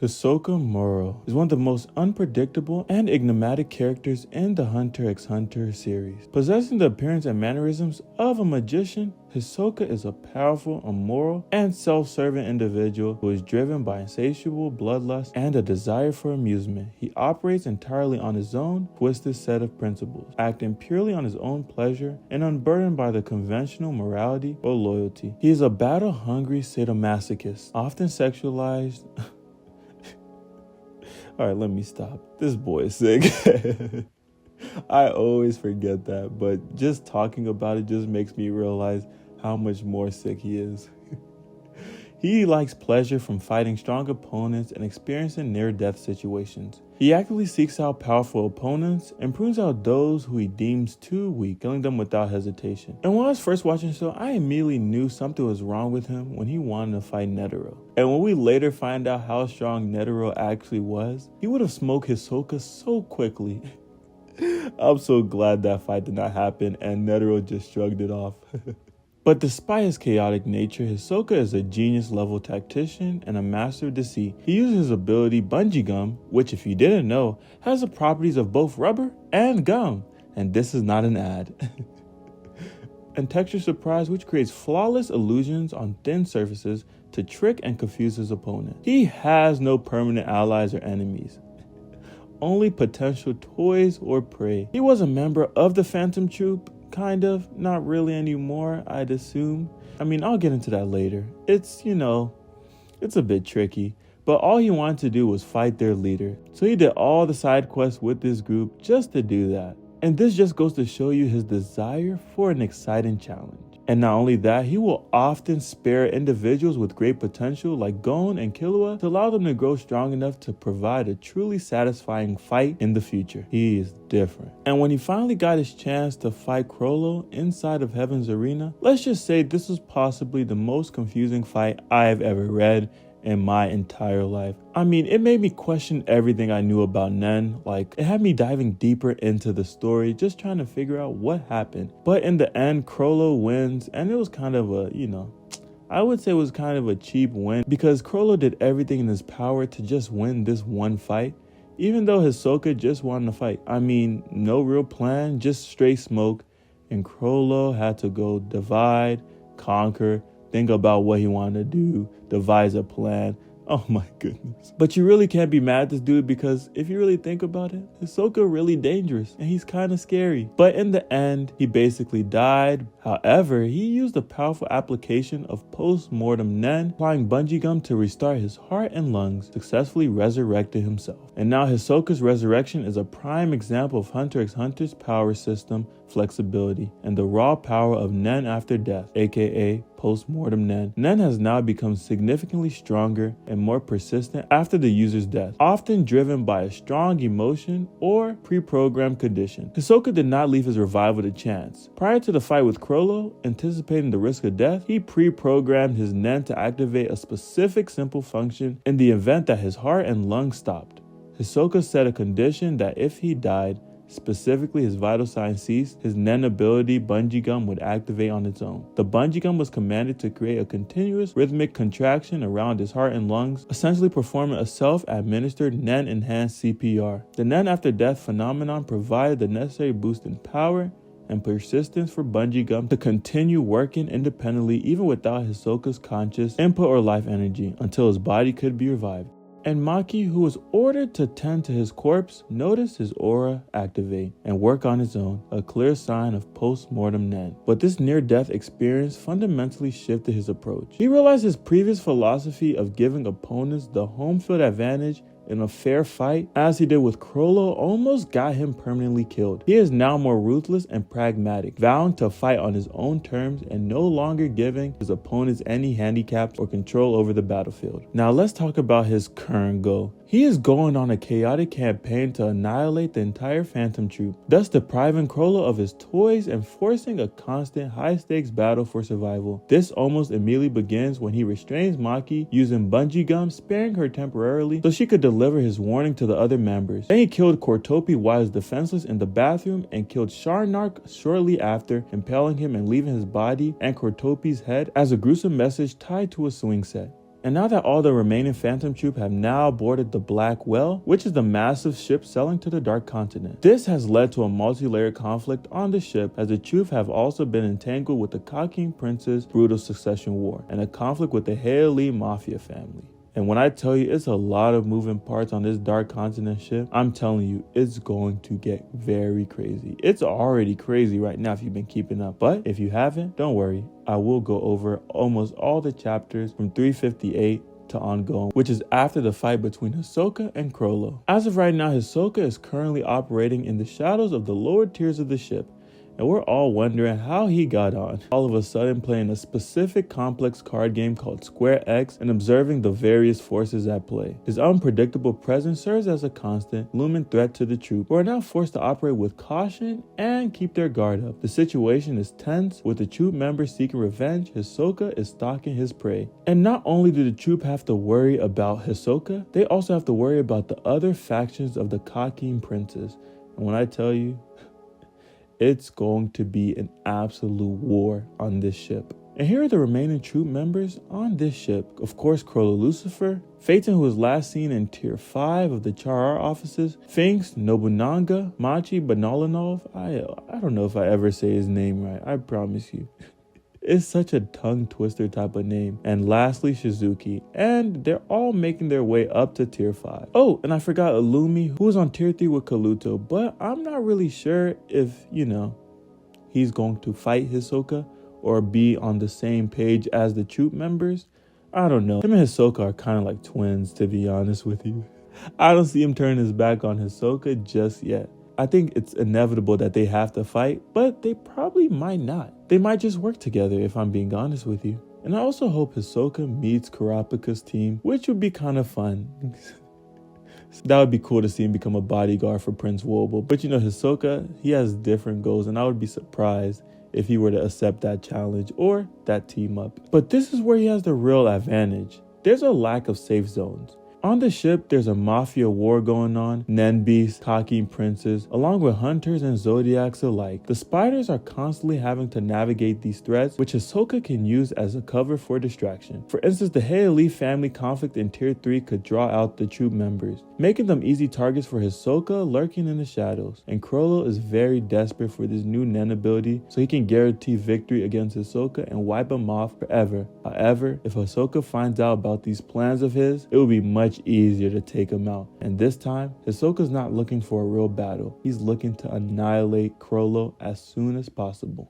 Hisoka Moro is one of the most unpredictable and enigmatic characters in the Hunter x Hunter series. Possessing the appearance and mannerisms of a magician, Hisoka is a powerful, immoral, and self-serving individual who is driven by insatiable bloodlust and a desire for amusement. He operates entirely on his own twisted set of principles, acting purely on his own pleasure and unburdened by the conventional morality or loyalty. He is a battle-hungry sadomasochist, often sexualized. Alright, let me stop. This boy is sick. I always forget that, but just talking about it just makes me realize how much more sick he is. He likes pleasure from fighting strong opponents and experiencing near-death situations. He actively seeks out powerful opponents and prunes out those who he deems too weak, killing them without hesitation. And when I was first watching the show, I immediately knew something was wrong with him when he wanted to fight Netero. And when we later find out how strong Netero actually was, he would have smoked Hisoka so quickly. I'm so glad that fight did not happen and Netero just shrugged it off. But despite his chaotic nature, Hisoka is a genius-level tactician and a master of deceit. He uses his ability Bungee Gum, which if you didn't know, has the properties of both rubber and gum. And this is not an ad. And Texture Surprise, which creates flawless illusions on thin surfaces to trick and confuse his opponent. He has no permanent allies or enemies, only potential toys or prey. He was a member of the Phantom Troop, kind of, not really anymore, I'd assume. I mean, I'll get into that later. It's a bit tricky, but all he wanted to do was fight their leader. So he did all the side quests with this group just to do that. And this just goes to show you his desire for an exciting challenge. And not only that, he will often spare individuals with great potential like Gon and Killua to allow them to grow strong enough to provide a truly satisfying fight in the future. He is different. And when he finally got his chance to fight Chrollo inside of Heaven's Arena, let's just say this was possibly the most confusing fight I've ever read in my entire life. I mean, it made me question everything I knew about Nen. Like, it had me diving deeper into the story, just trying to figure out what happened. But in the end, Chrollo wins, and it was kind of a, I would say it was kind of a cheap win because Chrollo did everything in his power to just win this one fight, even though Hisoka just wanted to fight. I mean, no real plan, just straight smoke, and Chrollo had to go divide, conquer, think about what he wanted to do, devise a plan. Oh my goodness. But you really can't be mad at this dude because if you really think about it, Hisoka really dangerous and he's kind of scary. But in the end, he basically died. However, he used a powerful application of post-mortem Nen, applying Bungee Gum to restart his heart and lungs, successfully resurrected himself. And now Hisoka's resurrection is a prime example of Hunter x Hunter's power system flexibility and the raw power of Nen after death, aka post-mortem Nen. Nen has now become significantly stronger and more persistent after the user's death, often driven by a strong emotion or pre-programmed condition. Hisoka did not leave his revival to chance. Prior to the fight with Chrollo, anticipating the risk of death, he pre-programmed his Nen to activate a specific simple function in the event that his heart and lungs stopped. Hisoka set a condition that if he died, specifically his vital signs ceased, his Nen ability Bungee Gum would activate on its own. The Bungee Gum was commanded to create a continuous rhythmic contraction around his heart and lungs, essentially performing a self-administered Nen-enhanced CPR. The Nen after death phenomenon provided the necessary boost in power and persistence for Bungee Gum to continue working independently even without Hisoka's conscious input or life energy until his body could be revived. And Maki, who was ordered to tend to his corpse, noticed his aura activate and work on its own, a clear sign of post-mortem Nen. But this near-death experience fundamentally shifted his approach. He realized his previous philosophy of giving opponents the home field advantage in a fair fight, as he did with Chrollo, almost got him permanently killed. He is now more ruthless and pragmatic, vowing to fight on his own terms and no longer giving his opponents any handicaps or control over the battlefield. Now let's talk about his current goal. He is going on a chaotic campaign to annihilate the entire Phantom Troop, thus depriving Chrollo of his toys and forcing a constant high-stakes battle for survival. This almost immediately begins when he restrains Maki using Bungee Gum, sparing her temporarily so she could deliver his warning to the other members. Then he killed Kortopi while he was defenseless in the bathroom and killed Sharnark shortly after, impaling him and leaving his body and Kortopi's head as a gruesome message tied to a swing set. And now that all the remaining Phantom Troop have now boarded the Black Whale, which is the massive ship sailing to the Dark Continent. This has led to a multi-layered conflict on the ship, as the Troop have also been entangled with the Kakin Prince's brutal succession war, and a conflict with the Heili Mafia family. And when I tell you it's a lot of moving parts on this Dark Continent ship, I'm telling you it's going to get very crazy. It's already crazy right now if you've been keeping up. But if you haven't, don't worry. I will go over almost all the chapters from 358 to ongoing, which is after the fight between Hisoka and Crollo. As of right now, Hisoka is currently operating in the shadows of the lower tiers of the ship, and we're all wondering how he got on. All of a sudden playing a specific complex card game called Square X and observing the various forces at play. His unpredictable presence serves as a constant, looming threat to the troop, who are now forced to operate with caution and keep their guard up. The situation is tense, with the troop members seeking revenge. Hisoka is stalking his prey. And not only do the troop have to worry about Hisoka, they also have to worry about the other factions of the Kakin Princes. And when I tell you, it's going to be an absolute war on this ship. And here are the remaining troop members on this ship. Of course, Crollo Lucifer, Phaeton, who was last seen in Tier 5 of the Char offices, Finks, Nobunaga, Machi, Banalanov. I don't know if I ever say his name right, I promise you. It's such a tongue twister type of name. And lastly, Shizuki. And they're all making their way up to Tier 5. Oh, and I forgot Illumi, who was on Tier 3 with Kaluto, but I'm not really sure if, he's going to fight Hisoka or be on the same page as the troop members. I don't know. Him and Hisoka are kind of like twins, to be honest with you. I don't see him turning his back on Hisoka just yet. I think it's inevitable that they have to fight, but they probably might not. They might just work together, if I'm being honest with you. And I also hope Hisoka meets Kurapika's team, which would be kind of fun. That would be cool to see him become a bodyguard for Prince Wobble. But Hisoka, he has different goals, and I would be surprised if he were to accept that challenge or that team up. But this is where he has the real advantage. There's a lack of safe zones. On the ship, there's a mafia war going on, Nenbeast, Kakin Princes, along with hunters and zodiacs alike. The spiders are constantly having to navigate these threats, which Hisoka can use as a cover for distraction. For instance, the Heili family conflict in Tier 3 could draw out the troop members, making them easy targets for Hisoka lurking in the shadows. And Crollo is very desperate for this new Nen ability so he can guarantee victory against Hisoka and wipe him off forever. However, if Hisoka finds out about these plans of his, it will be much easier to take him out. And this time, Hisoka's not looking for a real battle. He's looking to annihilate Crollo as soon as possible.